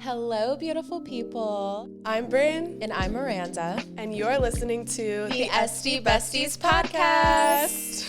Hello, beautiful people. I'm Bryn. And I'm Miranda. And you're listening to the Esty Besties podcast.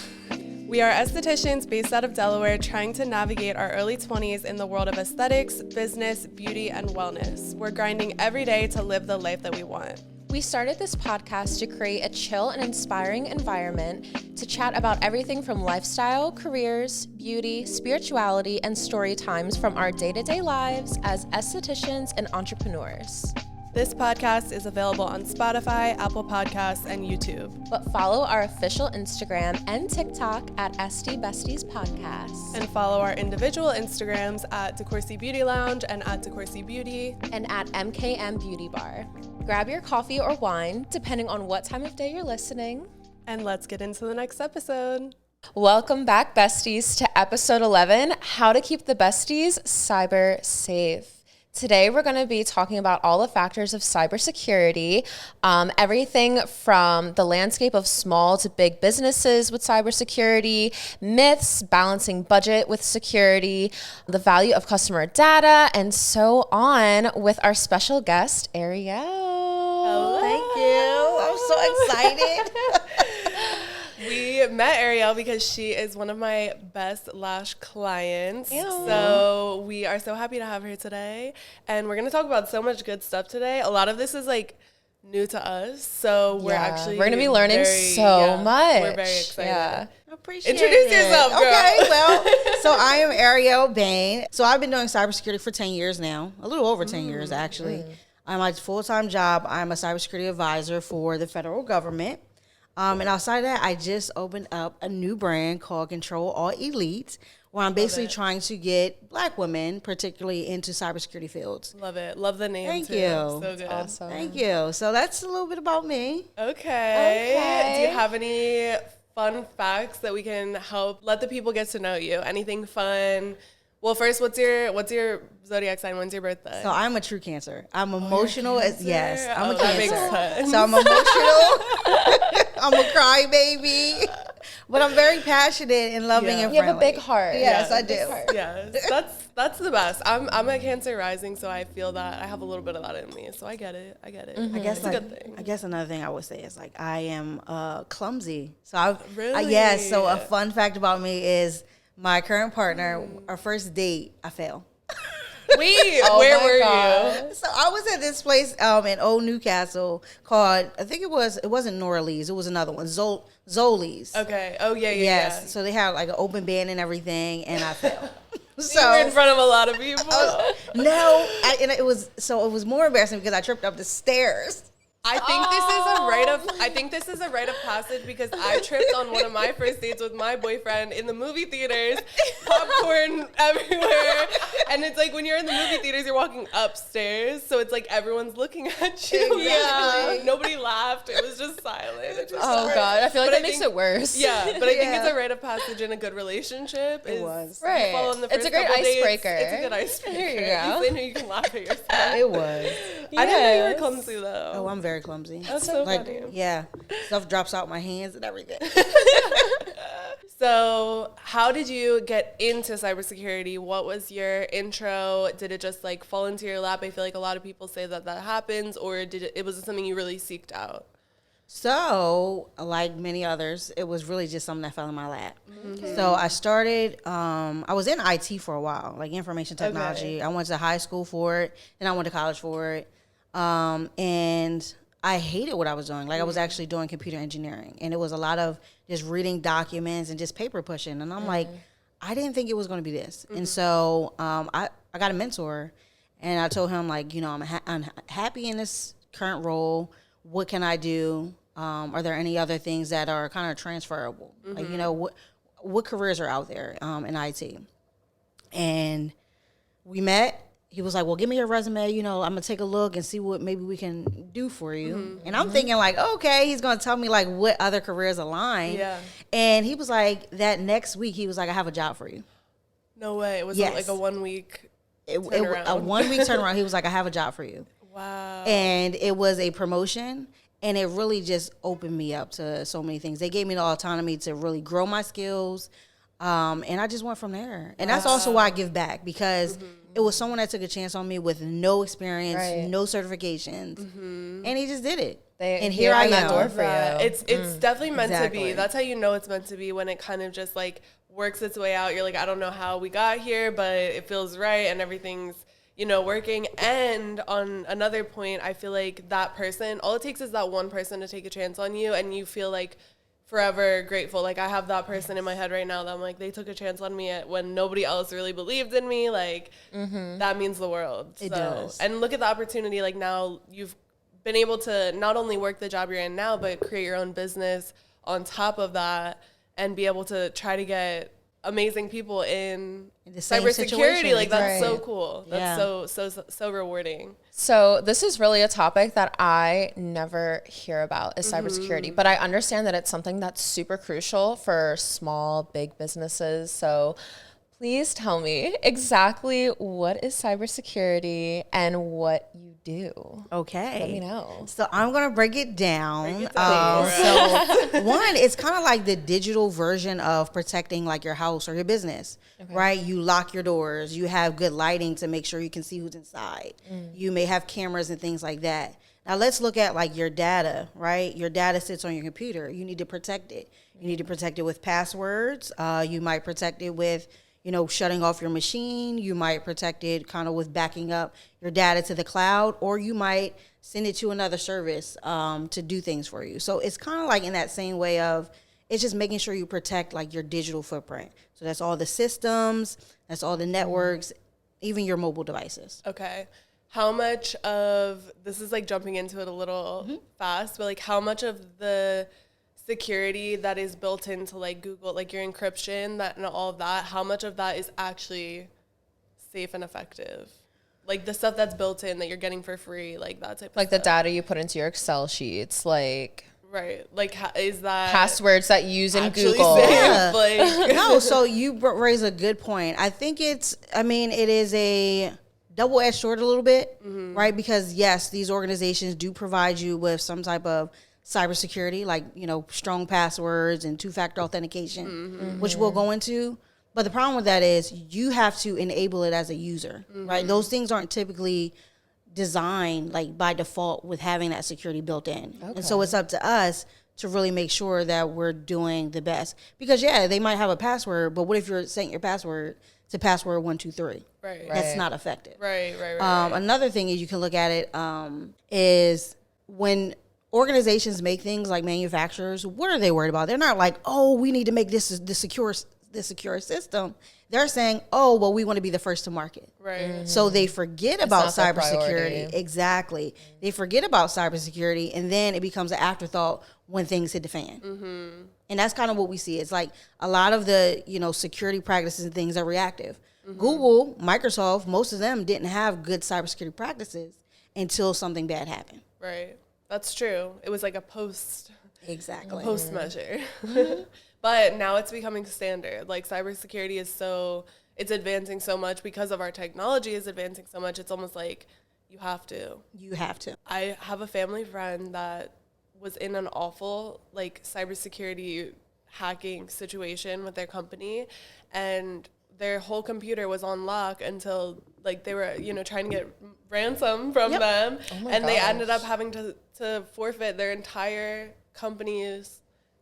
We are estheticians based out of Delaware trying to navigate our early 20s in the world of aesthetics, business, beauty, and wellness. We're grinding every day to live the life that we want. We started this podcast to create a chill and inspiring environment to chat about everything from lifestyle, careers, beauty, spirituality, and story times from our day-to-day lives as estheticians and entrepreneurs. This podcast is available on Spotify, Apple Podcasts, and YouTube. But follow our official Instagram and TikTok at Esty Besties Podcast. And follow our individual Instagrams at DeCourcy Beauty Lounge and at DeCourcy Beauty. And at MKM Beauty Bar. Grab your coffee or wine, depending on what time of day you're listening. And let's get into the next episode. Welcome back, besties, to episode 11, How to Keep the Besties Cyber Safe. Today, we're going to be talking about all the factors of cybersecurity, everything from the landscape of small to big businesses with cybersecurity, myths, balancing budget with security, the value of customer data, and so on with our special guest, Arielle. Hello. Thank you. I'm so excited. We met Arielle because she is one of my best lash clients. Ew. So we are so happy to have her today. And we're going to talk about so much good stuff today. A lot of this is like new to us. So we're going to be learning much. We're very excited. Yeah. Appreciate Introduce it. yourself, girl. Okay, well, so I am Arielle Baine. So I've been doing cybersecurity for 10 years now, a little over 10 years actually. My full-time job, I'm a cybersecurity advisor for the federal government. And outside of that, I just opened up a new brand called Ctrl Alt Elite, where I'm basically trying to get Black women, particularly into cybersecurity fields. Love it. Love the name, Thank too. you. So good. Awesome. Thank you. So that's a little bit about me. Okay. Do you have any fun facts that we can help let the people get to know you? Anything fun? Well, first, what's your zodiac sign? When's your birthday? So I'm a true Cancer. I'm emotional. Yes, I'm a That makes Cancer. sense. So I'm emotional. I'm a crybaby, but I'm very passionate and loving and friendly. You have a big heart. Yes, I do. Yes, that's the best. I'm a Cancer rising, so I feel that I have a little bit of that in me. So I get it. I guess it's a good thing. I guess another thing I would say is like I am clumsy. So Really? yes. So a fun fact about me is my current partner. Our first date, I failed. Wait, where were you? So I was at this place in Old Newcastle called, I think it wasn't Norlees, it was another one, Zoli's. Okay. Oh yeah. Yes. So they had like an open band and everything, and I fell. So you were in front of a lot of people. It was more embarrassing because I tripped up the stairs. I think this is a rite of passage because I tripped on one of my first dates with my boyfriend in the movie theaters, popcorn everywhere, and it's like when you're in the movie theaters, you're walking upstairs, so it's like everyone's looking at you. Yeah. Nobody laughed. It was just silent. Oh God, I feel like that makes it worse. Yeah, but I think it's a rite of passage in a good relationship. It was. Right. It's a great icebreaker. It's a good icebreaker. There you go. At least you can laugh at yourself. It was. I didn't know you were clumsy though. Oh, I'm very clumsy. That's so funny. Yeah, stuff drops out my hands and everything. So how did you get into cybersecurity? What was your intro? Did it just like fall into your lap? I feel like a lot of people say that happens, or it was something you really seeked out? So, like many others, it was really just something that fell in my lap. So I started, I was in IT for a while, like information technology. Okay. I went to high school for it, and I went to college for it. And I hated what I was doing. Like I was actually doing computer engineering, and it was a lot of just reading documents and just paper pushing. And I'm like, I didn't think it was going to be this. And so I got a mentor, and I told him like, I'm happy in this current role. What can I do? Are there any other things that are kind of transferable? Like, what careers are out there in IT? And we met. He was like, well, give me your resume. I'm going to take a look and see what maybe we can do for you. And I'm thinking like, okay, he's going to tell me like what other careers align. Yeah. And he was like, that next week, he was like, I have a job for you. No way. It was like a 1 week turnaround. A 1 week turnaround. He was like, I have a job for you. Wow. And it was a promotion. And it really just opened me up to so many things. They gave me the autonomy to really grow my skills. And I just went from there. And that's also why I give back, because It was someone that took a chance on me with no experience, Right. no certifications, and he just did it. And here I that am. door for you. It's definitely meant to Exactly. be. That's how you know it's meant to be, when it kind of just like works its way out. You're like, I don't know how we got here, but it feels right and everything's, you know, working. And on another point, I feel like that person, all it takes is that one person to take a chance on you, and you feel like forever grateful. Like, I have that person in my head right now that I'm like, they took a chance on me when nobody else really believed in me. Like, that means the world. It does. And look at the opportunity. Like, now you've been able to not only work the job you're in now, but create your own business on top of that, and be able to try to get amazing people in the same cybersecurity. situation. Like, that's so Right. cool. Yeah. That's so rewarding. So this is really a topic that I never hear about, is cybersecurity, but I understand that it's something that's super crucial for small, big businesses. So please tell me exactly what is cybersecurity and what you do. Okay. Let me know. So I'm going to break it down. Break it down. So one, it's kind of like the digital version of protecting like your house or your business, right? You lock your doors. You have good lighting to make sure you can see who's inside. You may have cameras and things like that. Now let's look at like your data, right? Your data sits on your computer. You need to protect it. You need to protect it with passwords. You might protect it with, you know, shutting off your machine. You might protect it kind of with backing up your data to the cloud, or you might send it to another service to do things for you. So it's kind of like in that same way of, it's just making sure you protect like your digital footprint. So that's all the systems, that's all the networks, even your mobile devices. Okay. How much of, this is like jumping into it a little fast, but like how much of the security that is built into like Google, like your encryption, that and all of that, how much of that is actually safe and effective? Like the stuff that's built in that you're getting for free, like that type of Like the stuff. data you put into your Excel sheets, like Right. Like, is that passwords that you use in actually Google. safe? Yeah. Like, No, so you raise a good point. I think it is a double-edged sword a little bit, right? Because yes, these organizations do provide you with some type of cybersecurity, like, you know, strong passwords and two-factor authentication, which we'll go into. But the problem with that is you have to enable it as a user, right? Those things aren't typically designed like by default with having that security built in. And so it's up to us to really make sure that we're doing the best. Because yeah, they might have a password, but what if you're setting your password to password 123? right. That's not effective. Right. Another thing is you can look at it is when organizations make things like manufacturers, what are they worried about? They're not like, oh, we need to make this the secure system. They're saying, oh, well, we want to be the first to market. Right. So they forget about not their cybersecurity. priority. Exactly. They forget about cybersecurity, and then it becomes an afterthought when things hit the fan. And that's kind of what we see. It's like a lot of the, you know, security practices and things are reactive. Google, Microsoft, most of them didn't have good cybersecurity practices until something bad happened. Right. That's true. It was like a post measure. But now it's becoming standard. Like cybersecurity it's advancing so much because of our technology is advancing so much. It's almost like you have to. You have to. I have a family friend that was in an awful like cybersecurity hacking situation with their company, and their whole computer was on lock until like they were, you know, trying to get ransom from them. And they ended up having to forfeit their entire company's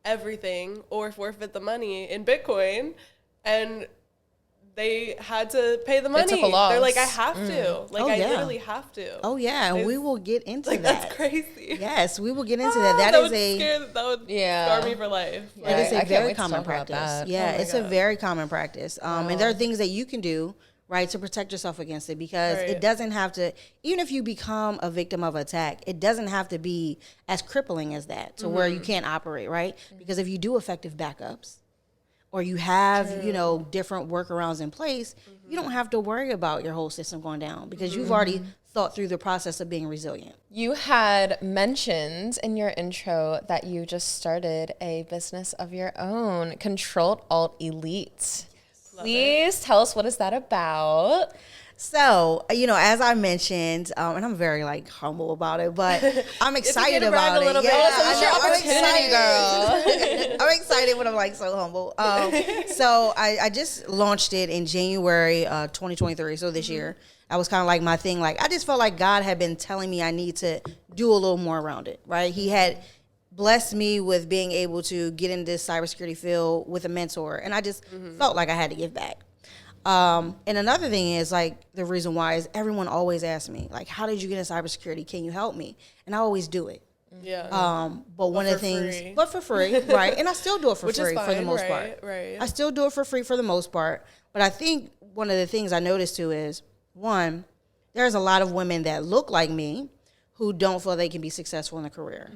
everything or forfeit the money in Bitcoin, and they had to pay the money. took a loss. They're like, I have to. Like, I yeah. literally have to. Oh, yeah. And we will get into Like, that. that's crazy. Yes, we will get into that. That That is would scar me for life. It is I a can't very wait to common talk about practice. that. Yeah, Oh my it's a God. very common practice. And there are things that you can do, right, to protect yourself against it, because Right. it doesn't have to, even if you become a victim of attack, it doesn't have to be as crippling as that to where you can't operate, right? Because if you do effective backups, or you have, you know, different workarounds in place, you don't have to worry about your whole system going down because you've already thought through the process of being resilient. You had mentioned in your intro that you just started a business of your own, Ctrl Alt Elite. Please tell us, what is that about? So, you know, as I mentioned, and I'm very like humble about it, but I'm excited to brag about a little it. bit. Yeah, Oh, so it's your I know, I'm opportunity, excited. girl. I'm excited when I'm like so humble. So I just launched it in January 2023, so this year. That was kind of like my thing. Like, I just felt like God had been telling me I need to do a little more around it, right? He had blessed me with being able to get in this cybersecurity field with a mentor, and I just felt like I had to give back. And another thing is, like, the reason why is everyone always asks me, like, how did you get into cybersecurity? Can you help me? And I always do it. Yeah. But one of the things, but for free, right? And I still do it for free for the most part. Right. I still do it for free for the most part. But I think one of the things I noticed too is, one, there's a lot of women that look like me who don't feel they can be successful in a career.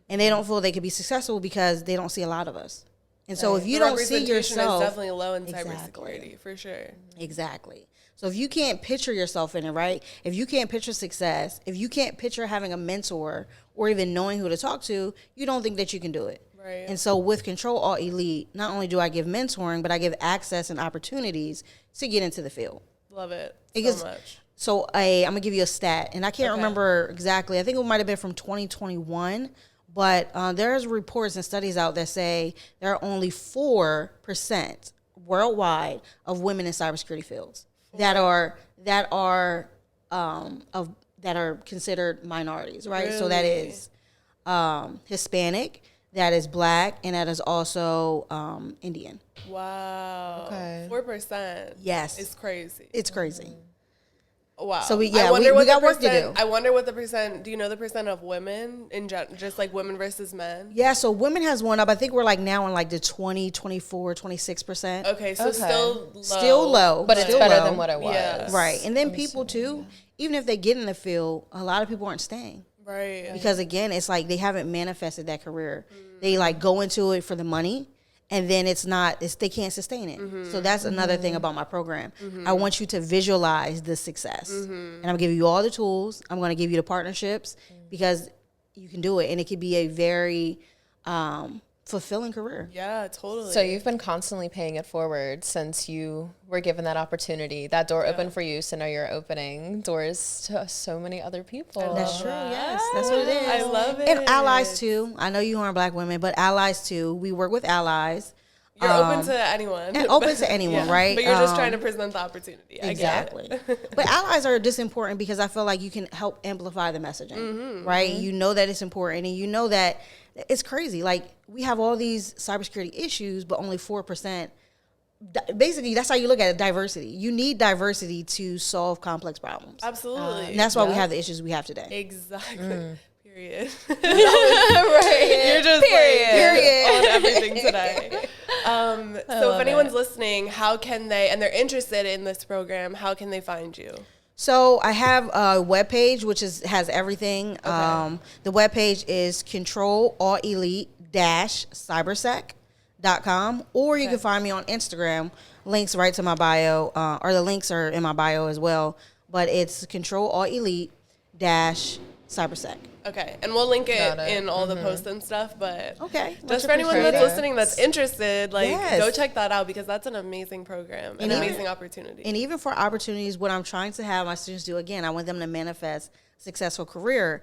And they don't feel they can be successful because they don't see a lot of us. And so if you don't see yourself, is definitely low in cybersecurity, for sure. Exactly. So if you can't picture yourself in it, right? If you can't picture success, if you can't picture having a mentor or even knowing who to talk to, you don't think that you can do it. Right. And so with Ctrl Alt Elite, not only do I give mentoring, but I give access and opportunities to get into the field. Love it so much. So I'm going to give you a stat, and I can't remember exactly. I think it might have been from 2021, but there's reports and studies out that say there are only 4% worldwide of women in cybersecurity fields that are considered minorities, right? Really? So that is Hispanic, that is Black, and that is also Indian. Wow. Okay. 4%. Yes. It's crazy. It's crazy. Wow. So we I got work to do. I wonder what the percent, do you know the percent of women just like women versus men? Yeah, so women has went up. I think we're like now in like the 20, 24, 26%. Okay, so still low. Still low. But it's still better low. than what it was. Yeah. Right. And then people too, even if they get in the field, a lot of people aren't staying. Right. Because again, it's like they haven't manifested that career. They like go into it for the money, and then they can't sustain it. So that's another thing about my program. I want you to visualize the success. And I'm gonna give you all the tools. I'm gonna give you the partnerships because you can do it. And it could be a very fulfilling career. Yeah, totally. So you've been constantly paying it forward since you were given that opportunity. That door opened for you, so now you're opening doors to so many other people. That's true, yes. That's what it is. I love it. And allies too. I know you aren't Black women, but allies too. We work with allies. You're open to anyone. And open to anyone, right? But you're just trying to present the opportunity. Exactly. But allies are just important because I feel like you can help amplify the messaging, right? You know that it's important, and you know that it's crazy. Like, we have all these cybersecurity issues, but only 4%. Basically, that's how you look at it, diversity. You need diversity to solve complex problems. Absolutely. And that's why we have the issues we have today. Exactly. Period. Right. You're just Period. on everything today. So if anyone's listening, how can they, and they're interested in this program, how can they find you? So I have a webpage which has everything. The webpage is Ctrl Alt Elite Cybersec.com, or you can find me on Instagram. Links right to my bio, or the links are in my bio as well. But it's Ctrl Alt Elite Cybersec. Okay, and we'll link it in all the posts and stuff, but just for anyone that's listening that's interested, like, go check that out because that's an amazing program, an amazing opportunity. And even for opportunities, what I'm trying to have my students do, again, I want them to manifest a successful career.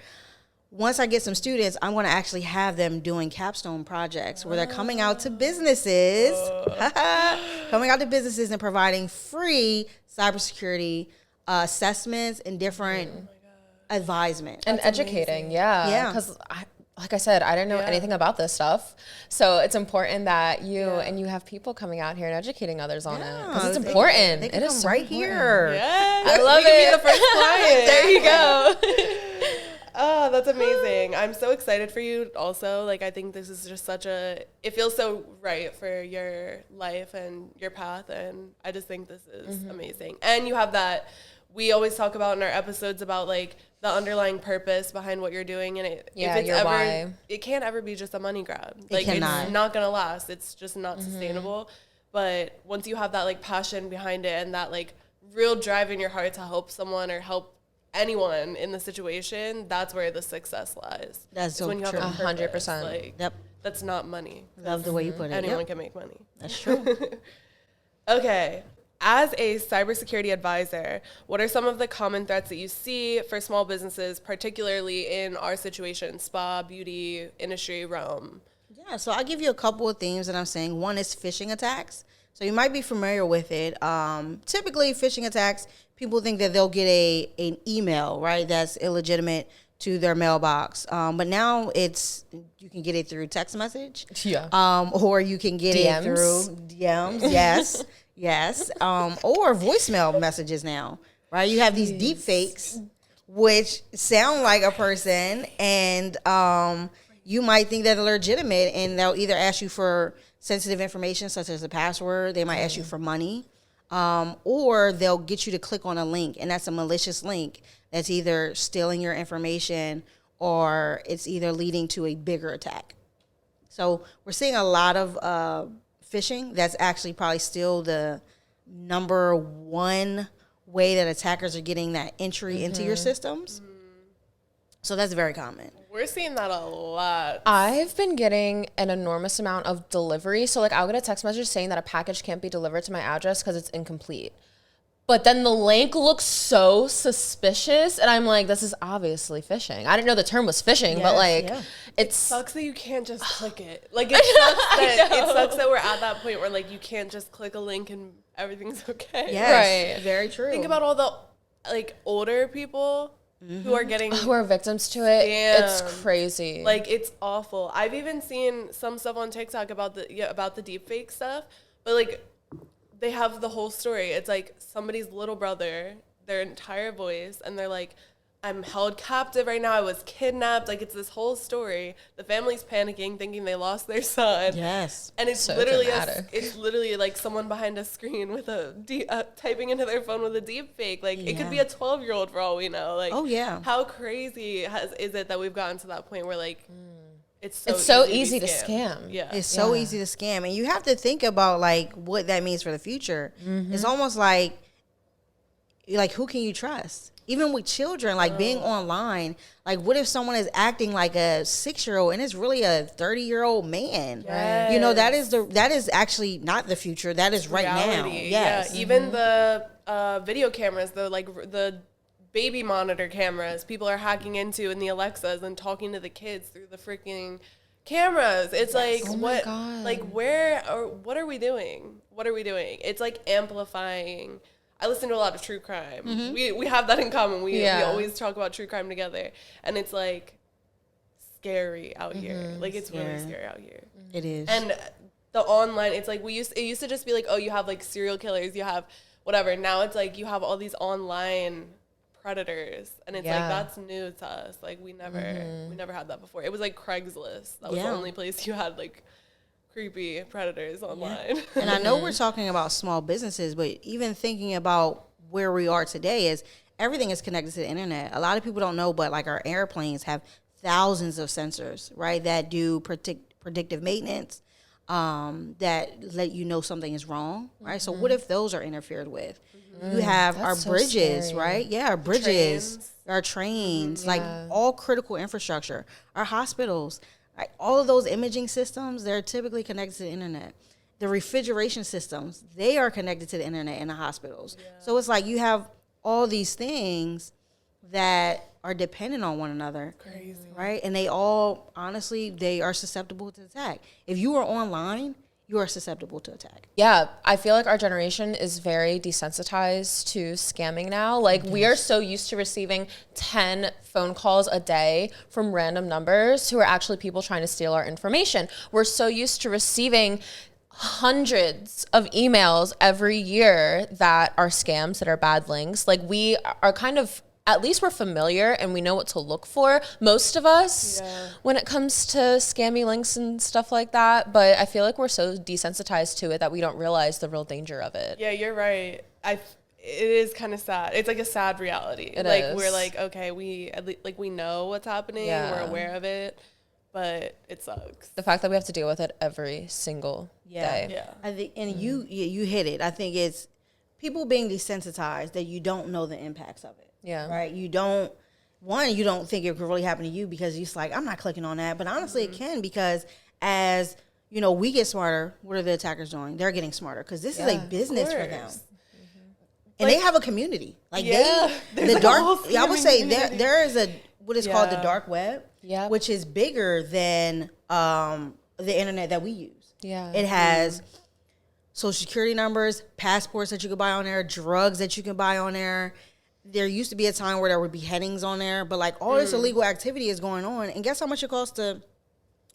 Once I get some students, I'm going to actually have them doing capstone projects where they're coming out to businesses, and providing free cybersecurity assessments and different advisement And educating, yeah. Because, like I said, I didn't know anything about this stuff. So it's important that you have people coming out here and educating others on it. Because it's important. They can it come is so right important. here. Yeah, I love it. Be the first client. There you go. Oh, that's amazing. I'm so excited for you also. Like, I think this is just it feels so right for your life and your path. And I just think this is amazing. And you have that, we always talk about in our episodes about, like, the underlying purpose behind what you're doing. And it can't ever be just a money grab. Like, it's not going to last. It's just not sustainable. But once you have that, like, passion behind it and that, like, real drive in your heart to help someone or help anyone in the situation, that's where the success lies. That's so when you true. have a purpose, 100%. like, that's not money. Love the way you put it. Anyone can make money. That's true. Okay. As a cybersecurity advisor, what are some of the common threats that you see for small businesses, particularly in our situation, spa, beauty, industry realm? Yeah, Yeah, so I'll give you a couple of themes that I'm saying. One is phishing attacks. So you might be familiar with it. Typically, phishing attacks, people think that they'll get an email, right, that's illegitimate to their mailbox. But now you can get it through text message. Yeah. Or you can get DMs. it through DMs. Yes. Yes. Or voicemail messages now, right? You have these deep fakes, which sound like a person, and you might think that they're legitimate, and they'll either ask you for sensitive information such as a password. They might ask you for money, or they'll get you to click on a link, and that's a malicious link that's either stealing your information or it's either leading to a bigger attack. So we're seeing a lot of phishing. That's actually probably still the number one way that attackers are getting that entry into your systems. So that's very common. We're seeing that a lot. I've been getting an enormous amount of delivery. So like I'll get a text message saying that a package can't be delivered to my address because it's incomplete. But then the link looks so suspicious, and I'm like, this is obviously phishing. I didn't know the term was phishing, but like, it sucks that you can't just click it. Like it sucks that we're at that point where like you can't just click a link and everything's okay. Yes, right. Very true. Think about all the like older people who are who are victims to it. Scammed. It's crazy. Like it's awful. I've even seen some stuff on TikTok about the deepfake stuff, but like they have the whole story. It's like somebody's little brother, their entire voice, and they're like, I'm held captive right now. I was kidnapped. Like, it's this whole story. The family's panicking, thinking they lost their son. Yes. And it's so literally like someone behind a screen with typing into their phone with a deep fake. Like, it could be a 12-year-old for all we know. Like, oh, yeah. How crazy is it that we've gotten to that point where, like, it's so easy to scam. Yeah. It's so easy to scam. And you have to think about, like, what that means for the future. It's almost like, who can you trust? Even with children, like being online, like what if someone is acting like a 6-year-old and it's really a 30-year-old man? Yes. You know, that is actually not the future. That is right now. Yes. Yeah. Even the video cameras, the baby monitor cameras, people are hacking into in the Alexas and talking to the kids through the freaking cameras. It's like, what, like where, or what are we doing? What are we doing? It's like amplifying. I listen to a lot of true crime. We have that in common. We always talk about true crime together. And it's like scary out here. Like it's really scary out here. It is. And the online, it's like it used to just be like, oh, you have like serial killers, you have whatever. Now it's like you have all these online predators, and it's like that's new to us. Like we never had that before. It was like Craigslist. That was the only place you had like creepy predators online. And I know we're talking about small businesses, but even thinking about where we are today is everything is connected to the internet. A lot of people don't know, but like our airplanes have thousands of sensors, right, that do predictive maintenance, that let you know something is wrong, right? So what if those are interfered with? You have our bridges, right? Yeah, our bridges, our trains, like all critical infrastructure, our hospitals. Like all of those imaging systems, they're typically connected to the internet. The refrigeration systems, they are connected to the internet in the hospitals. Yeah. So it's like you have all these things that are dependent on one another. Crazy. Right? And they all, honestly, they are susceptible to attack. If you are online, you are susceptible to attack. Yeah, I feel like our generation is very desensitized to scamming now. Like we are so used to receiving 10 phone calls a day from random numbers who are actually people trying to steal our information. We're so used to receiving hundreds of emails every year that are scams, that are bad links. Like we are kind of, at least we're familiar and we know what to look for, most of us, when it comes to scammy links and stuff like that. But I feel like we're so desensitized to it that we don't realize the real danger of it. Yeah, you're right. It is kind of sad. It's like a sad reality. We're like, okay, we know what's happening. Yeah. We're aware of it, but it sucks. The fact that we have to deal with it every single day. Yeah. I think, and you hit it. I think it's people being desensitized that you don't know the impacts of it. Yeah. Right. You don't think it could really happen to you because you're just like, I'm not clicking on that. But honestly, it can, because as you know, we get smarter. What are the attackers doing? They're getting smarter because this is a business for them. And like, they have a community. Like the dark. I would say there is what is called the dark web, which is bigger than the internet that we use. Yeah. It has social security numbers, passports that you can buy on there, drugs that you can buy on there. There used to be a time where there would be headings on there, but like all this illegal activity is going on. And guess how much it costs to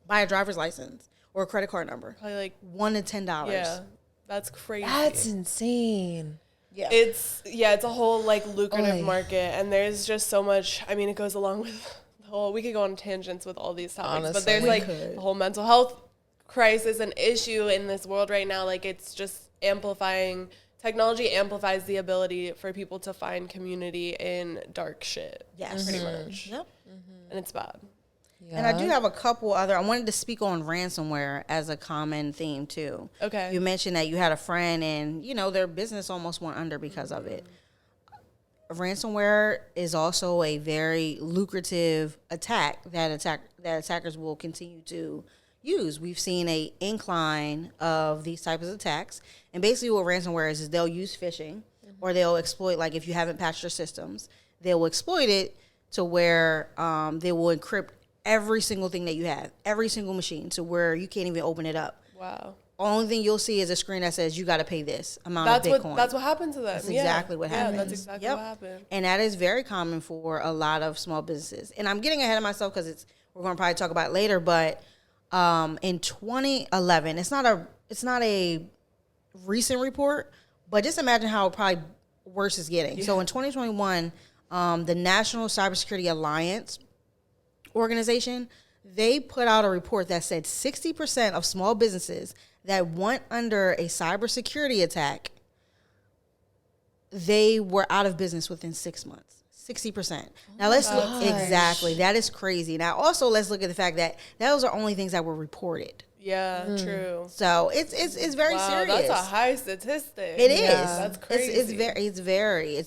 buy a driver's license or a credit card number? Probably like $1 to $10. Yeah, that's crazy. That's insane. Yeah. It's a whole like lucrative market, and there's just so much. I mean, it goes along with the whole. We could go on tangents with all these topics, but there's like the whole mental health crisis and issue in this world right now. Like it's just amplifying. Technology amplifies the ability for people to find community in dark shit. Yes. Pretty much. Yep. And it's bad. Yeah. And I do have a couple other. I wanted to speak on ransomware as a common theme too. Okay. You mentioned that you had a friend, and their business almost went under because of it. Ransomware is also a very lucrative attack that attackers will continue to use. We've seen a incline of these types of attacks, and basically what ransomware is they'll use phishing, or they'll exploit, like if you haven't patched your systems, they will exploit it to where they will encrypt every single thing that you have, every single machine, to where you can't even open it up. Wow. Only thing you'll see is a screen that says you got to pay this amount of Bitcoin. That's what happened to them. That's exactly what happened. Yeah, that's exactly what happened. And that is very common for a lot of small businesses. And I'm getting ahead of myself because we're going to probably talk about it later. But in 2011, it's not a recent report, but just imagine how probably worse it's getting. Yeah. So in 2021, the National Cybersecurity Alliance organization, they put out a report that said 60% of small businesses that went under a cybersecurity attack, they were out of business within 6 months. 60%. Now let's look exactly. That is crazy. Now also let's look at the fact that those are only things that were reported. Yeah, true. So it's very serious. That's a high statistic. It is. That's crazy. It's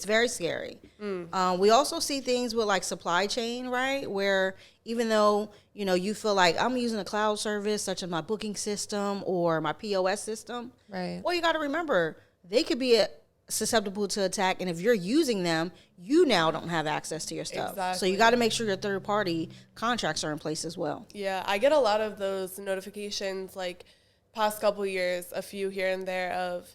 very scary. We also see things with like supply chain, right? Where even though you feel like I'm using a cloud service such as my booking system or my POS system, right? Well, you got to remember they could be susceptible to attack, and if you're using them, you now don't have access to your stuff. Exactly. So you got to make sure your third party contracts are in place as well. Yeah, I get a lot of those notifications like past couple years, a few here and there of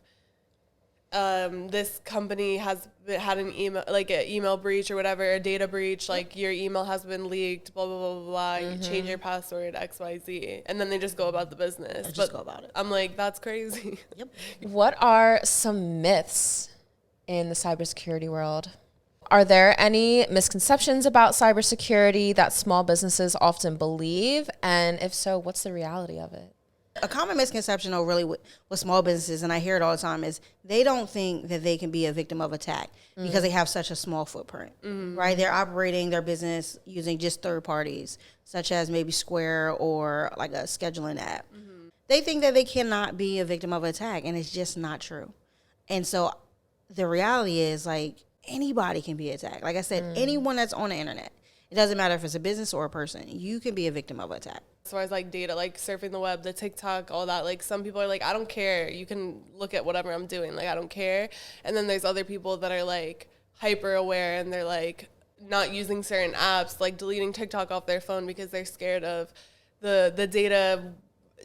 this company has had an email breach or whatever, a data breach, like your email has been leaked, blah, blah, blah, blah, blah. You change your password, XYZ. And then they just go about the business. Go about it. I'm like, that's crazy. Yep. What are some myths in the cybersecurity world? Are there any misconceptions about cybersecurity that small businesses often believe? And if so, what's the reality of it? A common misconception, though, really with small businesses, and I hear it all the time, is they don't think that they can be a victim of attack because they have such a small footprint, right? They're operating their business using just third parties, such as maybe Square or like a scheduling app. They think that they cannot be a victim of attack, and it's just not true. And so the reality is, like, anybody can be attacked. Like I said, anyone that's on the internet. It doesn't matter if it's a business or a person. You can be a victim of attack. As far as like data, like surfing the web, the TikTok, all that, like some people are like, I don't care. You can look at whatever I'm doing. Like, I don't care. And then there's other people that are like hyper aware and they're like not using certain apps, like deleting TikTok off their phone because they're scared of the data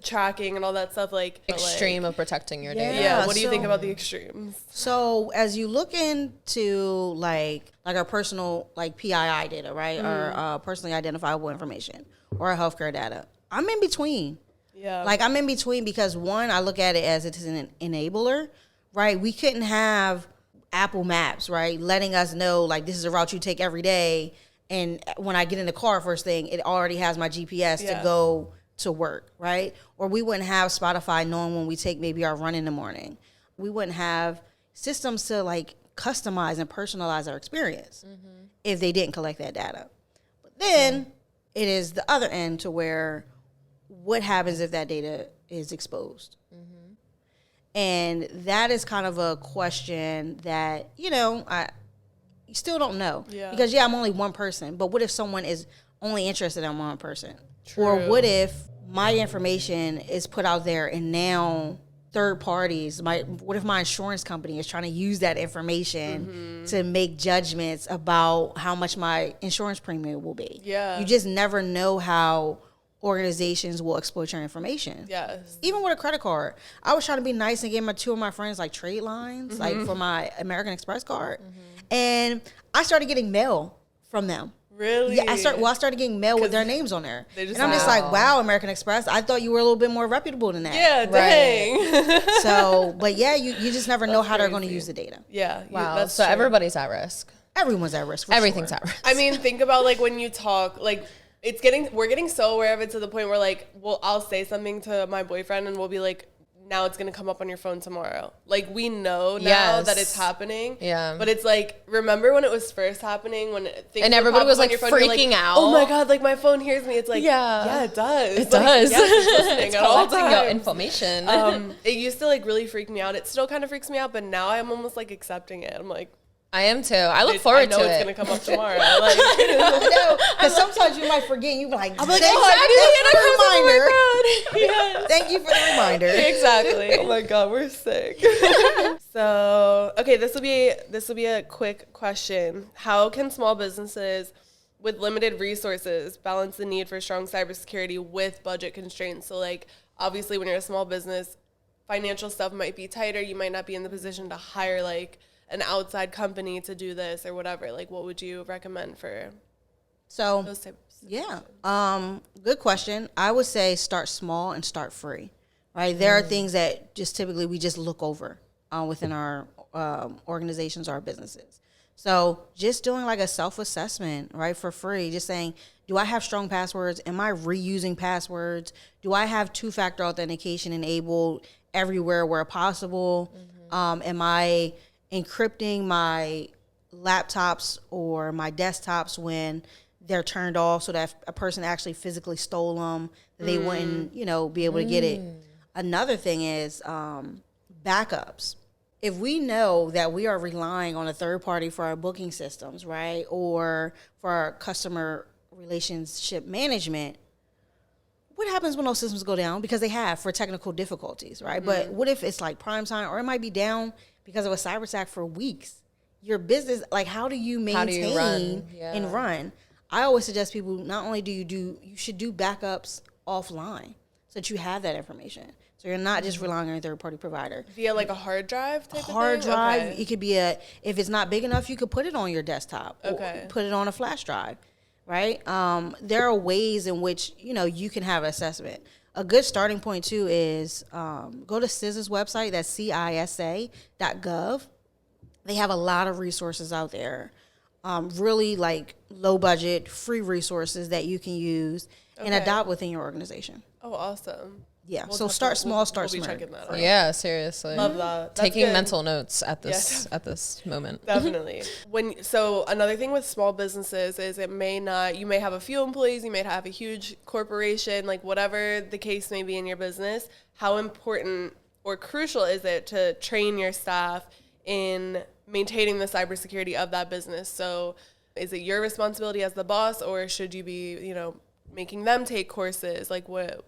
tracking and all that stuff. Like extreme of protecting your data. Yeah. What do you think about the extremes? So as you look into like our personal like PII data, right, or personally identifiable information, or our healthcare data, I'm in between. Yeah. Like I'm in between because one, I look at it as it is an enabler, right? We couldn't have Apple Maps, right, letting us know like this is a route you take every day, and when I get in the car first thing, it already has my GPS to go to work, right? Or we wouldn't have Spotify knowing when we take maybe our run in the morning. We wouldn't have systems to like customize and personalize our experience if they didn't collect that data. But then it is the other end to where what happens if that data is exposed? And that is kind of a question that, you still don't know. Yeah. Because I'm only one person, but what if someone is only interested in one person? True. Or what if my information is put out there and now third parties, what if my insurance company is trying to use that information to make judgments about how much my insurance premium will be? Yeah. You just never know how organizations will exploit your information. Yes. Even with a credit card, I was trying to be nice and give two of my friends like trade lines, like for my American Express card, and I started getting mail from them. Really? Yeah, I started getting mail with their names on there, and I'm just Wow. like, wow, American Express. I thought you were a little bit more reputable than that. Yeah, dang. So, but yeah, you just never know how they're going to crazy. use the data. Yeah. Wow. That's So true. everybody's at risk. Everyone's at risk. For Everything's sure. at risk. I mean, think about like when you talk, like we're getting so aware of it to the point where like, I'll say something to my boyfriend and we'll be like, now it's going to come up on your phone tomorrow. Like we know now that it's happening. Yeah. But it's like, remember when it was first happening when things And would everybody pop was up on like your phone, you're freaking out. Oh my God, like my phone hears me. It's like, Yeah. it does. It Like, does. yes, it's listening It's at all collecting your times. information. It used to like really freak me out. It still kind of freaks me out, but now I'm almost like accepting it. I'm like, I am too. I look forward to I know it. it's gonna come up tomorrow. Like, Because sometimes you might forget. You be like, I'm like, thanks, oh, thanks for the reminder. yes. Thank you for the reminder. Exactly. Oh my God, we're sick. So, okay, this will be a quick question. How can small businesses with limited resources balance the need for strong cybersecurity with budget constraints? So, like, obviously, when you're a small business, financial stuff might be tighter. You might not be in the position to hire like an outside company to do this or whatever. Like, what would you recommend for So, those types? yeah. Good question. I would say start small and start free, right? There are things that just typically we just look over within our organizations, our businesses. So just doing like a self-assessment, right, for free, just saying, do I have strong passwords? Am I reusing passwords? Do I have two-factor authentication enabled everywhere where possible? Am I encrypting my laptops or my desktops when they're turned off so that if a person actually physically stole them, they wouldn't, be able to get it. Another thing is backups. If we know that we are relying on a third party for our booking systems, right, or for our customer relationship management, what happens when those systems go down? Because they have for technical difficulties, right? But what if it's like prime time or it might be down because of a cyber attack for weeks? Your business, like how do you maintain run? Yeah. and run? I always suggest people not only you should do backups offline so that you have that information. So you're not just relying on a third party provider. Via like a hard drive type Hard of thing? drive, Okay. it could be if it's not big enough, you could put it on your desktop. Okay. Or put it on a flash drive, right? There are ways in which, you can have assessment. A good starting point too is go to CISA's website, that's CISA.gov. They have a lot of resources out there, really like low budget, free resources that you can use and adopt within your organization. Oh, awesome. Yeah, We'll so have to- start small, start we'll be smart. checking that out. Yeah, seriously. Love that. That's Taking good. mental notes at this Yes. at this moment. Definitely. So another thing with small businesses is you may have a few employees, you may have a huge corporation, like whatever the case may be in your business. How important or crucial is it to train your staff in maintaining the cybersecurity of that business? So is it your responsibility as the boss, or should you be, making them take courses? Like what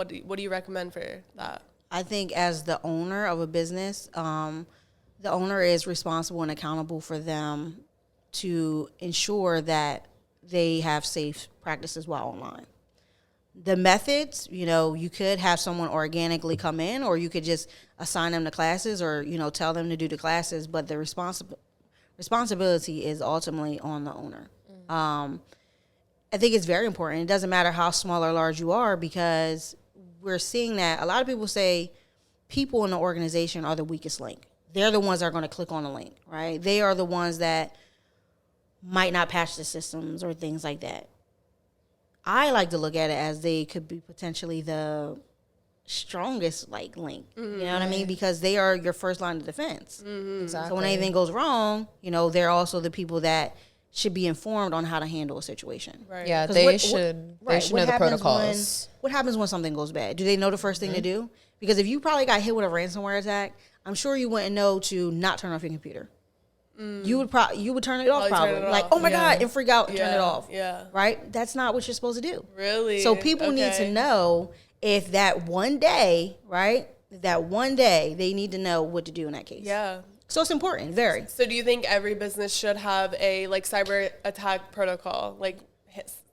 do you recommend for that? I think as the owner of a business, the owner is responsible and accountable for them to ensure that they have safe practices while online. The methods, you could have someone organically come in, or you could just assign them to classes, or, tell them to do the classes, but the responsibility is ultimately on the owner. I think it's very important. It doesn't matter how small or large you are, because we're seeing that a lot of people say people in the organization are the weakest link. They're the ones that are going to click on the link, right? They are the ones that might not patch the systems or things like that. I like to look at it as they could be potentially the strongest link. You know what I mean? Because they are your first line of defense. Exactly. So when anything goes wrong, they're also the people that should be informed on how to handle a situation. Right. Yeah, 'Cause they should know the happens protocols. What happens when something goes bad? Do they know the first thing to do? Because if you probably got hit with a ransomware attack, I'm sure you wouldn't know to not turn off your computer. You would turn it off, Probably turn probably. it Like, off. oh my God, and freak out and turn it off. Yeah. Right? That's not what you're supposed to do. Really? So people need to Okay. know if that one day, right? That one day they need to know what to do in that case. Yeah. So it's important, very. So do you think every business should have a cyber attack protocol,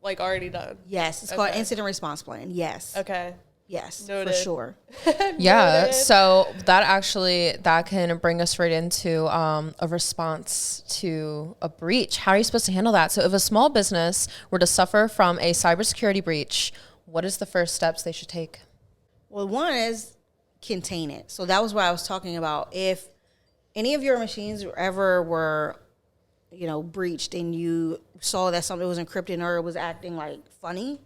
like already done. Yes, it's called incident response plan. Yes. Okay. Yes, Noted. for sure. Yeah, Noted. so that can bring us right into a response to a breach. How are you supposed to handle that? So if a small business were to suffer from a cybersecurity breach, what is the first steps they should take? Well, one is contain it. So that was what I was talking about. If any of your machines ever were, breached and you saw that something was encrypted or it was acting like funny,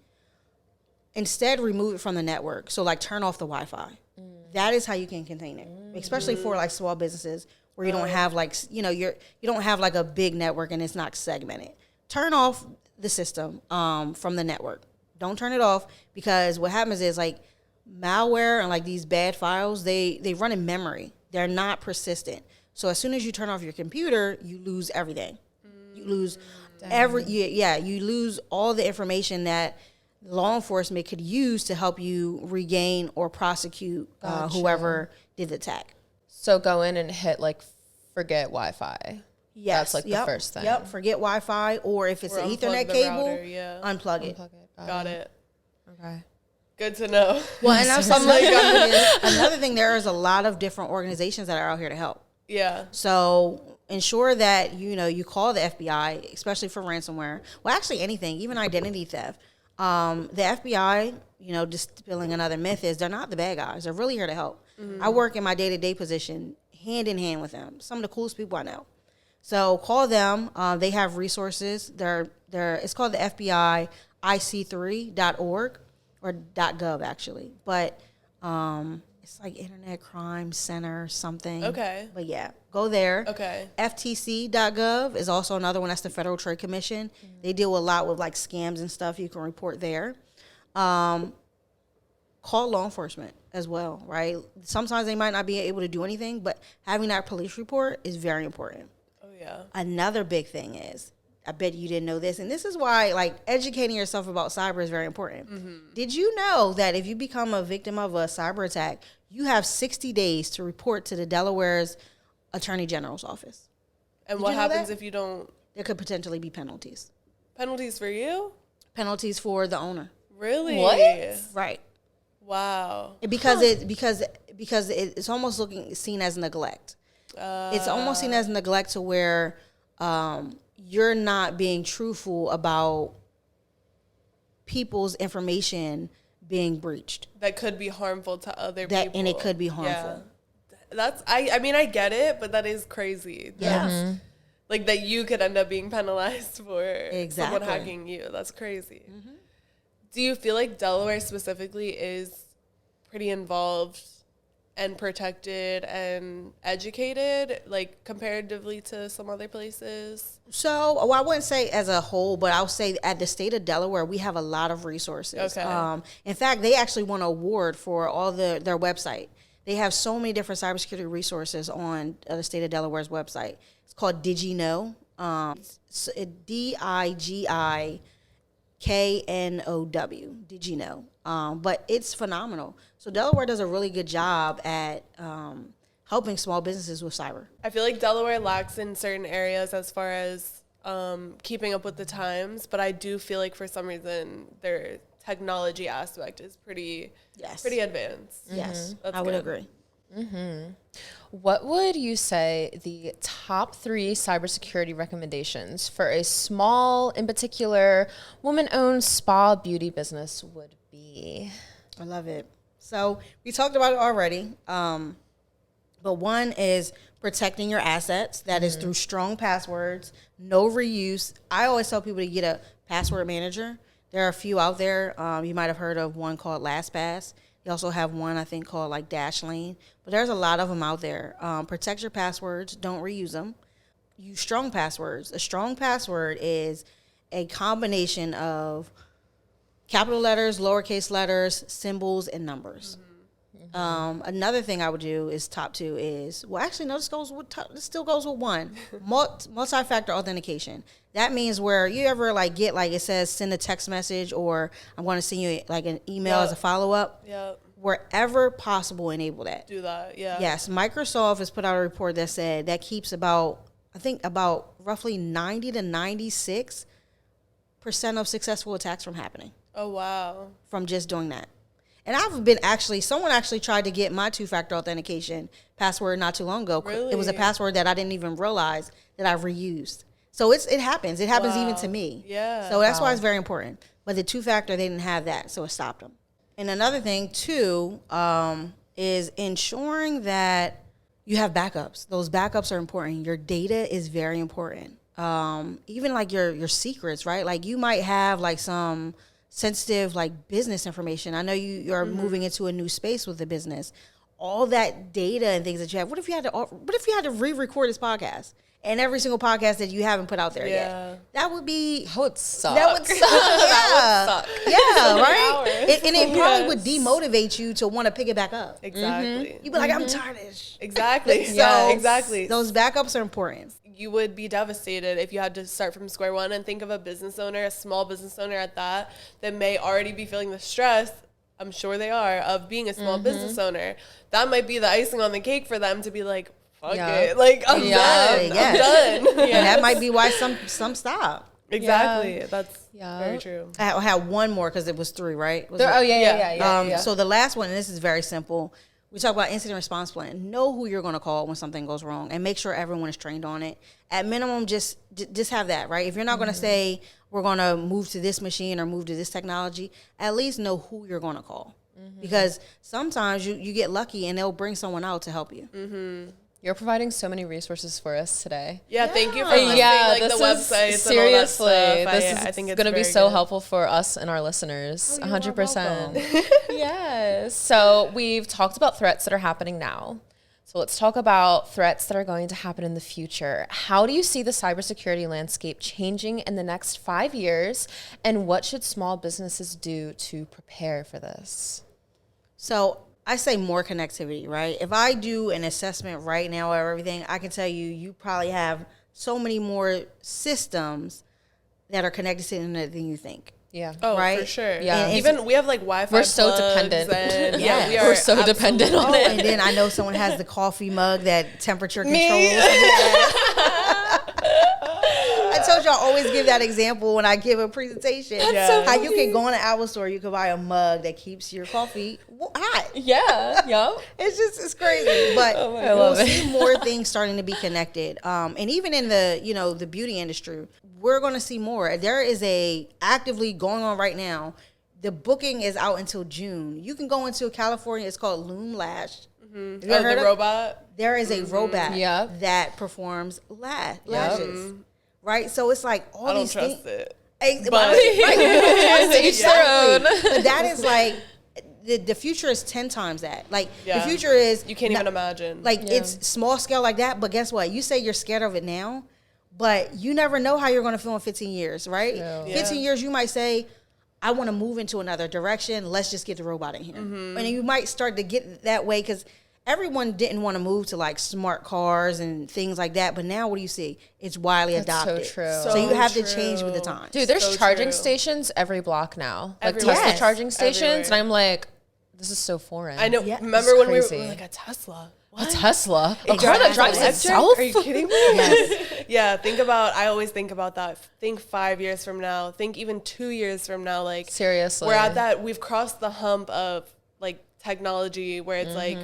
instead remove it from the network. So like turn off the Wi-Fi. That is how you can contain it, especially for like small businesses where you don't have like, you don't have like a big network and it's not segmented. Turn off the system from the network. Don't turn it off, because what happens is like malware and like these bad files, they run in memory. They're not persistent. So as soon as you turn off your computer, you lose everything. You lose you lose all the information that law enforcement could use to help you regain or prosecute whoever did the attack. So go in and hit like forget Wi-Fi. Yes. That's like the first thing. Yep. Forget Wi-Fi, or if it's an Ethernet cable, unplug it. Got it. Okay. Good to know. Well, and that's another thing. There is a lot of different organizations that are out here to help. Yeah. So ensure that you call the FBI, especially for ransomware. Well, actually anything, even identity theft. The FBI, dispelling another myth, is they're not the bad guys. They're really here to help. I work in my day-to-day position hand in hand with them. Some of the coolest people I know. So call them. They have resources. It's called the FBI IC3.org or .gov actually, but it's like Internet Crime Center something. Okay. But yeah, go there. Okay. FTC.gov is also another one. That's the Federal Trade Commission. They deal a lot with like scams and stuff. You can report there. Call law enforcement as well, right? Sometimes they might not be able to do anything, but having that police report is very important. Oh, yeah. Another big thing is, I bet you didn't know this, and this is why like educating yourself about cyber is very important. Mm-hmm. Did you know that if you become a victim of a cyber attack, you have 60 days to report to the Delaware's Attorney General's office? And what happens if you don't? There could potentially be penalties. Penalties for you? Penalties for the owner. Really? What? Right. Wow. Because it's almost seen as neglect. It's almost seen as neglect to where you're not being truthful about people's information being breached. That could be harmful to other people. And it could be harmful. Yeah. I mean, I get it, but that is crazy. Yeah. Mm-hmm. Like that you could end up being penalized for someone hacking you. That's crazy. Mm-hmm. Do you feel like Delaware specifically is pretty involved and protected and educated, like comparatively to some other places? So, I wouldn't say as a whole, but I'll say at the state of Delaware, we have a lot of resources. Okay. In fact, they actually won an award for all their website. They have so many different cybersecurity resources on the state of Delaware's website. It's called DigiKnow. DIGIKNOW, DigiKnow. But it's phenomenal. So Delaware does a really good job at helping small businesses with cyber. I feel like Delaware lacks in certain areas as far as keeping up with the times, but I do feel like for some reason their technology aspect is pretty advanced. Mm-hmm. Yes, I would agree. Mm-hmm. What would you say the top 3 cybersecurity recommendations for a small, in particular, woman-owned spa beauty business would be? I love it. So we talked about it already, but one is protecting your assets. That is through strong passwords, no reuse. I always tell people to get a password manager. There are a few out there. You might have heard of one called LastPass. You also have one, I think, called like Dashlane. But there's a lot of them out there. Protect your passwords. Don't reuse them. Use strong passwords. A strong password is a combination of capital letters, lowercase letters, symbols, and numbers. Mm-hmm. Another thing I would do is top 2 is, well, actually, no, this still goes with 1. Multi-factor authentication. That means where you ever get it says send a text message or I'm going to send you like an email as a follow-up. Yep. Wherever possible, enable that. Do that, yeah. Yes, Microsoft has put out a report that said that keeps about roughly 90 to 96% percent of successful attacks from happening. Oh, wow. From just doing that. And someone actually tried to get my 2-factor authentication password not too long ago. Really? It was a password that I didn't even realize that I reused. So it happens. It happens even to me. Yeah. So that's why it's very important. But the 2-factor, they didn't have that, so it stopped them. And another thing, too, is ensuring that you have backups. Those backups are important. Your data is very important. Even like your secrets, right? Like you might have like some sensitive like business information. I know you are moving into a new space with the business. All that data and things that you have. What if you had to re-record this podcast? And every single podcast that you haven't put out there yet. That would be... That would suck. That would suck. That would suck. Yeah, right? It probably would demotivate you to want to pick it back up. Exactly. You'd be like, I'm tired of this. Exactly. So, exactly. Those backups are important. You would be devastated if you had to start from square one, and think of a business owner, a small business owner at that may already be feeling the stress, I'm sure they are, of being a small business owner. That might be the icing on the cake for them to be like, fuck it. Like, I'm done. Yes. I'm done. And that might be why some stop. Exactly. That's very true. I had one more because it was 3, right? So the last one, and this is very simple. We talk about incident response plan. Know who you're going to call when something goes wrong, and make sure everyone is trained on it. At minimum, just have that, right? If you're not going to say we're going to move to this machine or move to this technology, at least know who you're going to call, because sometimes you get lucky and they'll bring someone out to help you. You're providing so many resources for us today. Yeah, thank you for listing like the websites seriously, and all that stuff. this I think it's going to be very so good. helpful for us and our listeners. 100%. welcome. Yes. So we've talked about threats that are happening now. So let's talk about threats that are going to happen in the future. How do you see the cybersecurity landscape changing in the next 5 years, and what should small businesses do to prepare for this? So I say more connectivity, right? If I do an assessment right now of everything, I can tell you probably have so many more systems that are connected to the internet than you think. Yeah. Oh, right? for sure. Yeah. And even we have like Wi-Fi. We're so plugs dependent. And, Yeah. we are We're so dependent on absolutely- it. And then I know someone has the coffee mug that temperature controls. I told you I always give that example when I give a presentation. That's so How you can go in an Apple store, you can buy a mug that keeps your coffee hot. Yeah. Yup. It's crazy, but I we'll love it. see more things starting to be connected. And even in the beauty industry, we're going to see more. There is a actively going on right now. The booking is out until June. You can go into California. It's called Loom Lash. Have you ever heard the of- robot. There is a robot Yep. that performs lashes. Right? So it's like all I don't these trust things. it. But, But- Each their own. But that is like the future is 10 times that. Like Yeah. the future is You can't even imagine. like it's small scale like that, but guess what? You say you're scared of it now, but you never know how you're going to feel in 15 years, right? Yeah. 15 years you might say, I want to move into another direction. Let's just get the robot in here. And you might start to get that way because everyone didn't want to move to like smart cars and things like that. But now what do you see? It's widely That's so adopted. true. So you have to true. change with the times. Dude, there's So charging true. stations every block now. Like Everywhere. Tesla Yes. charging stations. Everywhere. And I'm like, this is so foreign. I know. Yeah. Remember It's when we crazy. were like a Tesla? A Tesla? A car Exactly. that drives Electric? itself? Are you kidding me? Yes. Yeah, I always think about that. Think 5 years from now. Think even 2 years from now. Like, Seriously. we're at that. We've crossed the hump of like technology where it's like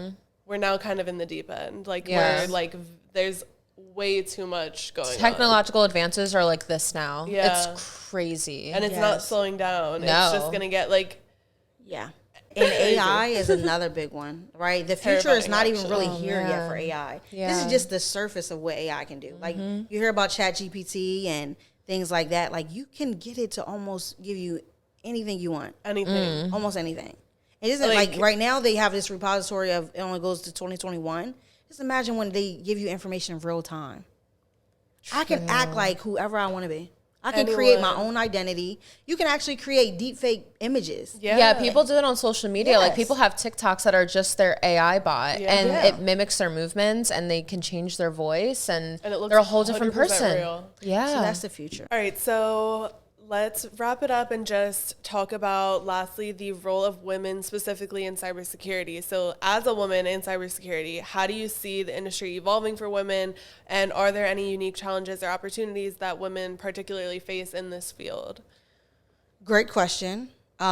we're now kind of in the deep end. Like, Yeah. we're like, there's way too much going on. Technological advances are like this now. Yeah. It's crazy. And it's not slowing down. No. It's just going to get like, Yeah. And AI is another big one, right? The future is Terrifying, not even actually. really here yet for AI. This Yeah. is just the surface of what AI can do. Like you hear about ChatGPT and things like that. Like you can get it to almost give you anything you want, anything. almost anything. It isn't Like- like right now they have this repository of it only goes to 2021. Just imagine when they give you information in real time. I can act like whoever I want to be. I can create my Anyone. own identity. You can actually create deep fake images. Yeah, people do it on social media. Like Yes. people have TikToks that are just their AI bot, Yeah. and Yeah. it mimics their movements, and they can change their voice, and, And it looks they're a whole different 100% person. real. Yeah, So that's the future. All right, so let's wrap it up and just talk about, lastly, the role of women specifically in cybersecurity. So as a woman in cybersecurity, how do you see the industry evolving for women? And are there any unique challenges or opportunities that women particularly face in this field? Great question. There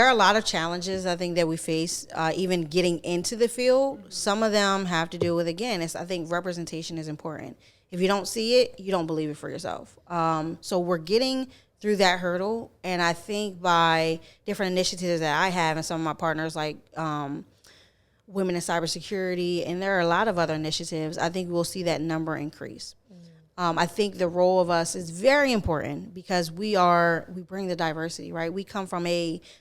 are a lot of challenges I think that we face, even getting into the field. Some of them have to do with, again, I think representation is important. If you don't see it, you don't believe it for yourself. So we're getting through that hurdle. And I think by different initiatives that I have and some of my partners, like Women in Cybersecurity, and there are a lot of other initiatives, I think we'll see that number increase. I think the role of us is very important because we bring the diversity, right? We come from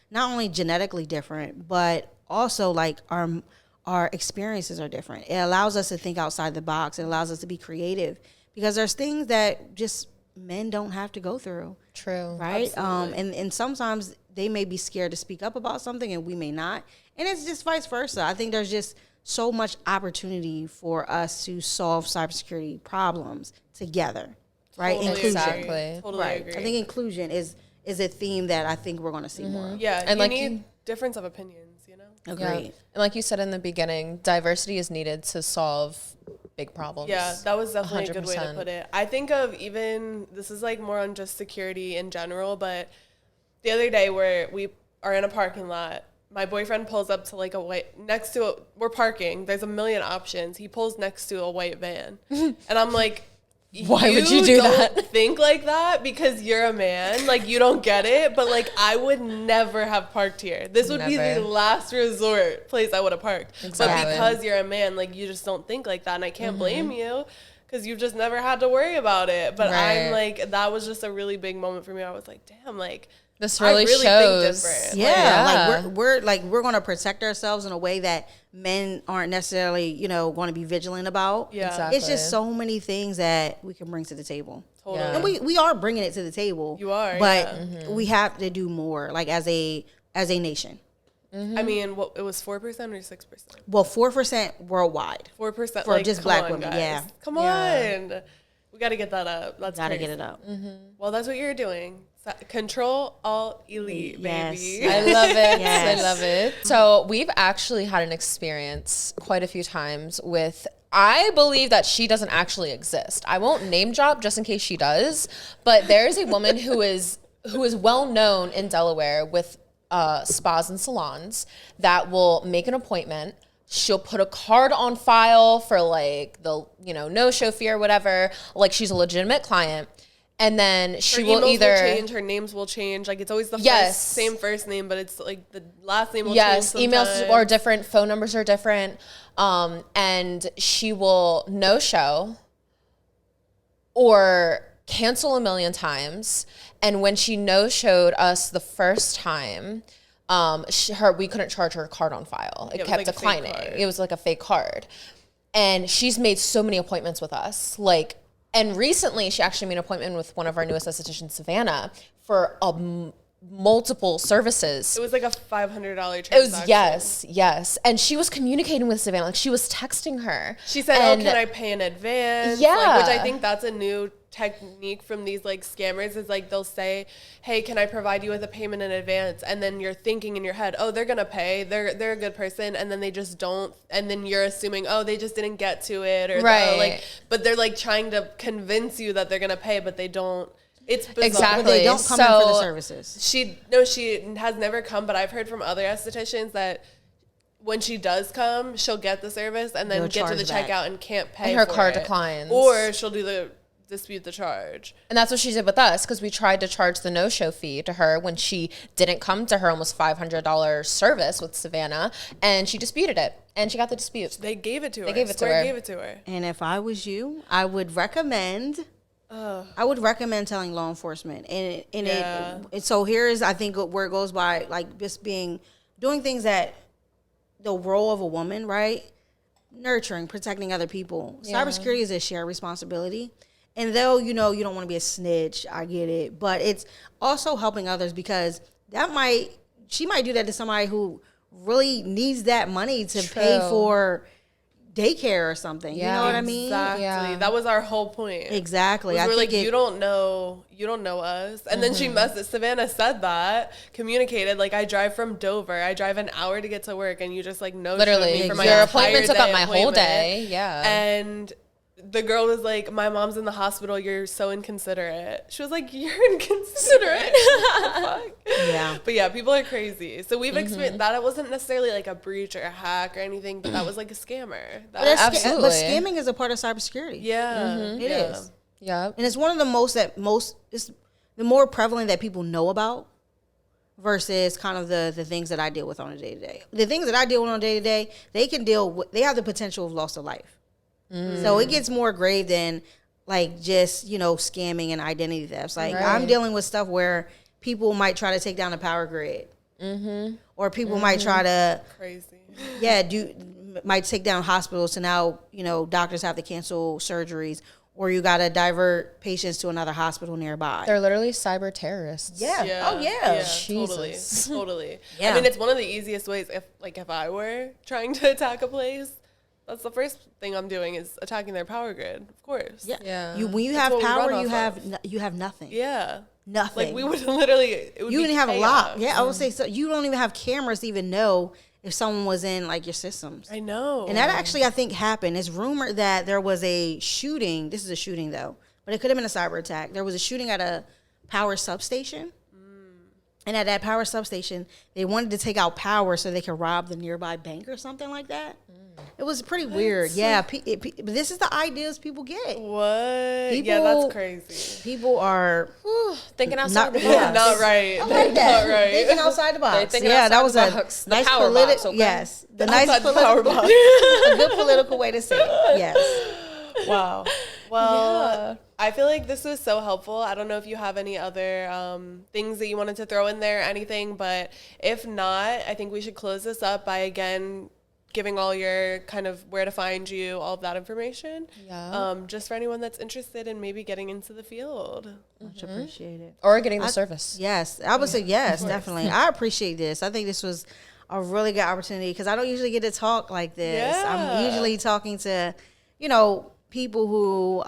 not only genetically different, but also like our experiences are different. It allows us to think outside the box. It allows us to be creative because there's things that just men don't have to go through. True. Right? And sometimes they may be scared to speak up about something and we may not. And it's just vice versa. I think there's just so much opportunity for us to solve cybersecurity problems together, right? Totally Inclusion. Exactly. Totally Right. agree. I think inclusion is a theme that I think we're going to see more of. Yeah, And and like you you- need difference of opinions, you know? Agreed. Yeah. And like you said in the beginning, diversity is needed to solve big problems. Yeah, that was definitely a good way to 100%. put it. I think of even, this is like more on just security in general, but the other day where we are in a parking lot, my boyfriend pulls up to like we're parking, there's a million options. He pulls next to a white van. And I'm like, Why would you do don't that? think like that because you're a man. Like, you don't get it. But, like, I would never have parked here. This would be Never. the last resort place I would have parked. Exactly. But because you're a man, like, you just don't think like that. And I can't blame you because you've just never had to worry about it. But Right. I'm like, that was just a really big moment for me. I was like, damn, like, This I really, really shows. think different. Yeah, like we're going to protect ourselves in a way that men aren't necessarily, going to be vigilant about. Yeah. Exactly. It's just so many things that we can bring to the table. Totally. Yeah. And we are bringing it to the table. You are, But we have to do more, like as a nation. I mean, it was 4% or 6%? Well, 4% worldwide. 4% for like, just come black on, women, guys. yeah. Come Yeah. on. We got to get that up. That's Got to crazy. get it up. Well, that's what you're doing. Ctrl Alt Elite, Yes. baby. I love it. Yes. I love it. So we've actually had an experience quite a few times with, I believe that she doesn't actually exist. I won't name drop just in case she does, but there is a woman who is well known in Delaware with spas and salons that will make an appointment. She'll put a card on file for like the, no-show fee or whatever. Like she's a legitimate client. And then she Her will emails either will change, her names will change. Like, it's always the Yes. same first name, but it's like the last name will yes, change emails sometimes. are different, phone numbers are different, and she will no show or cancel a million times. And when she no showed us the first time, we couldn't charge her card on file. It was kept like a fake declining. card. It was like a fake card, and she's made so many appointments with us, like. And recently, she actually made an appointment with one of our newest estheticians, Savannah, for multiple services. It was like a $500 transaction. It was, yes. And she was communicating with Savannah. Like, she was texting her. She said, And- can I pay in advance? Yeah. Like, which I think that's a new technique from these, like, scammers is, like, they'll say, hey, can I provide you with a payment in advance? And then you're thinking in your head, oh, they're going to pay. They're a good person. And then they just don't. And then you're assuming, oh, they just didn't get to it. Or Right. but they're, like, trying to convince you that they're going to pay, but they don't. It's bizarre. Exactly. They don't come in for the So- services. She has never come, but I've heard from other estheticians that when she does come, she'll get the service and then They'll get to the charge back. checkout and can't pay. And her for card it. declines. Or she'll dispute the charge. And that's what she did with us, because we tried to charge the no-show fee to her when she didn't come to her almost $500 service with Savannah, and she disputed it, and she got the dispute. They gave it to her. gave it to Square her. gave it to her. And if I was you, I would recommend telling law enforcement. And so here's, I think, where it goes by, like, just doing things that the role of a woman, right? Nurturing, protecting other people. Yeah. Cybersecurity is a shared responsibility. And though, you don't want to be a snitch, I get it. But it's also helping others because she might do that to somebody who really needs that money to pay True. for daycare or something. You know what I mean? Exactly. Yeah. That was our whole point. Exactly. We're I like, think you don't know us. And then she Savannah said that, communicated, like, I drive from Dover. I drive an hour to get to work, and you just, like, no Literally, me for my your entire appointment took day up my whole appointment. day. Yeah. And the girl was like, my mom's in the hospital. You're so inconsiderate. She was like, you're inconsiderate. Fuck? Yeah. But yeah, people are crazy. So we've experienced that. It wasn't necessarily like a breach or a hack or anything, but that was like a scammer. But, that's Absolutely. but scamming is a part of cybersecurity. Yeah. It is. Yep. And it's one of the it's the more prevalent that people know about versus kind of the things that I deal with on a day-to-day. The things that I deal with on a day-to-day, they have the potential of loss of life. So it gets more grave than like just, scamming and identity thefts. Like I'm dealing with stuff where people might try to take down a power grid. Or people might try to might take down hospitals. So now, doctors have to cancel surgeries, or you got to divert patients to another hospital nearby. They're literally cyber terrorists. Yeah. Oh, yeah. Totally. Yeah. I mean, it's one of the easiest ways. If I were trying to attack a place, that's the first thing I'm doing is attacking their power grid. Of course. Yeah. When you have power, you have nothing. Yeah. Nothing. Like we would literally. You wouldn't have a lock. Yeah, I would say so. You don't even have cameras to even know if someone was in like your systems. I know. And that actually, I think, happened. It's rumored that there was a shooting. This is a shooting, though, but it could have been a cyber attack. There was a shooting at a power substation. And at that power substation, they wanted to take out power so they could rob the nearby bank or something like that. It was pretty weird. Yeah, but this is the ideas people get. What? Yeah, that's crazy. People are Thinking outside the box. Not right. I like that. Not right. Thinking outside the box. Thinking Yeah, outside that was the a box. The nice power box, okay? Yes, the nice Outside the power political, box. a good political way to say it. Yes. Wow. Well, I feel like this was so helpful. I don't know if you have any other things that you wanted to throw in there, anything, but if not, I think we should close this up by, again, giving all your kind of where to find you, all of that information. Yeah. Just for anyone that's interested in maybe getting into the field. Much appreciated. Or getting the service. Yes, I would say yes, definitely. I appreciate this. I think this was a really good opportunity because I don't usually get to talk like this. Yeah. I'm usually talking to, people who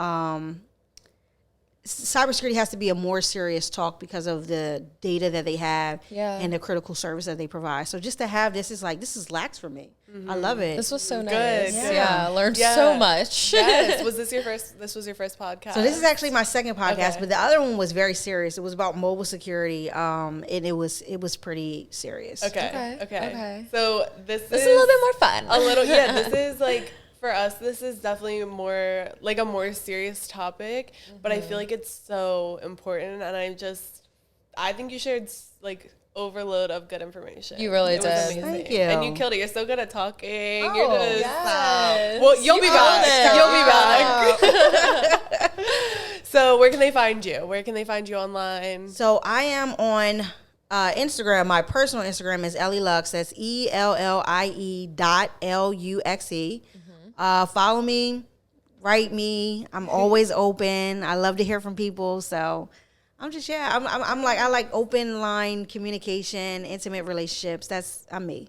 cybersecurity has to be a more serious talk because of the data that they have and the critical service that they provide. So just to have this is lax for me. I love it. This was so nice. Good. Yeah, learned so much. Yes. Was this your first? This was your first podcast. So this is actually my second podcast, Okay. but the other one was very serious. It was about mobile security, and it was pretty serious. Okay. So this is a little bit more fun. A little, yeah. This is like for us. This is definitely more like a more serious topic, but I feel like it's so important, and I think you shared like overload of good information. You really It was did. amazing. Thank you. And you killed it. You're so good at talking. Oh, You're just yes. well, you'll be You back. own You'll be back. So where can they find you? Where can they find you online? So I am on Instagram. My personal Instagram is Ellie Lux. That's ELLIE.LUXE. Follow me, write me. I'm always open. I love to hear from people. So I'm just I like open line communication, intimate relationships. That's me.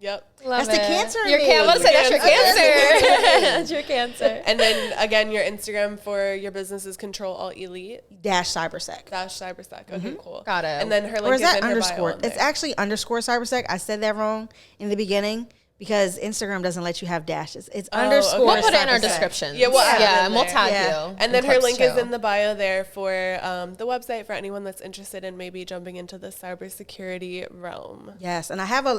Yep. Love That's the it. cancer in Your me. cancer. That's your Cancer. That's your cancer. And then again, your Instagram for your business is Ctrl Alt Elite -cybersec. -cybersec. Okay, cool. Got it. And then her link Or is that in her underscore? bio on It's there. actually _cybersec. I said that wrong in the beginning because Instagram doesn't let you have dashes. It's underscore. We'll put it in our cybersec. description. Yeah, we'll add it in and we'll there. tag Yeah. you. And then her clips link is too. in the bio there for the website for anyone that's interested in maybe jumping into the cybersecurity realm. Yes, and I have I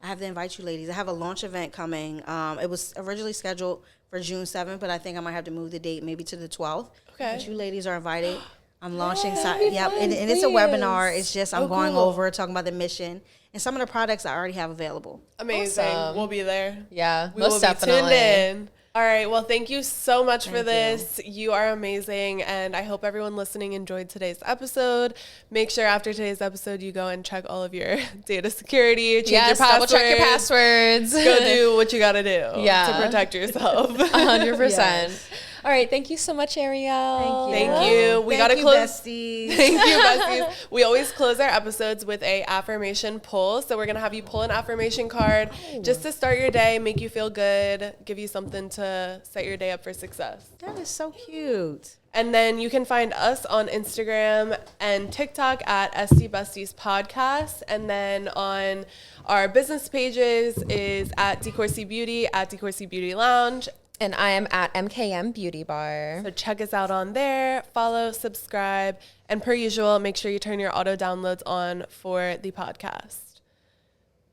have to invite you ladies. I have a launch event coming. It was originally scheduled for June 7th, but I think I might have to move the date maybe to the 12th. Okay. But you ladies are invited. I'm launching, that'd be fun, and it's a please. webinar. It's just I'm going cool. over, talking about the mission and some of the products I already have available. Amazing. Awesome. We'll be there. Yeah, We will most be definitely. tuned in. All right. Well, thank you so much for Thank this. You are amazing. And I hope everyone listening enjoyed today's episode. Make sure after today's episode, you go and check all of your data security. Change Yes, your double check your passwords. passwords. Go do what you got to do Yeah. to protect yourself. 100%. Yes. All right. Thank you so much, Arielle. Thank you. We got to you, close. besties. Thank you, besties. We always close our episodes with a affirmation pull. So we're going to have you pull an affirmation card just to start your day, make you feel good, give you something to set your day up for success. That is so cute. And then you can find us on Instagram and TikTok at Esty Besties Podcast. And then on our business pages is at DeCourcy Beauty, at DeCourcy Beauty Lounge. And I am at MKM Beauty Bar. So check us out on there, follow, subscribe, and per usual, make sure you turn your auto downloads on for the podcast.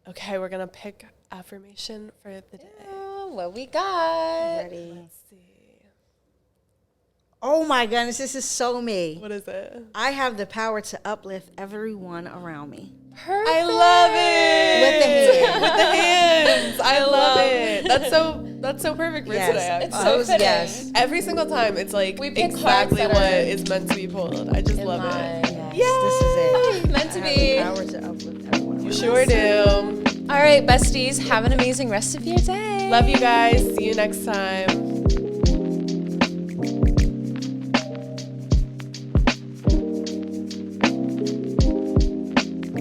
Okay, we're going to pick affirmation for the day. Oh, what we got? Ready. Let's see. Oh my goodness, this is so me. What is it? I have the power to uplift everyone around me. Perfect. I love it. With the hand. With the hands. I love it. That's so perfect for Yes. today. It's so fitting. Yes. Every single time, it's like We pick exactly cards that what are is meant to be pulled. I just in love line. it. Yes, this is it. Meant to I be. have the power to uplift everyone. You sure do. All right, besties, have an amazing rest of your day. Love you guys. See you next time.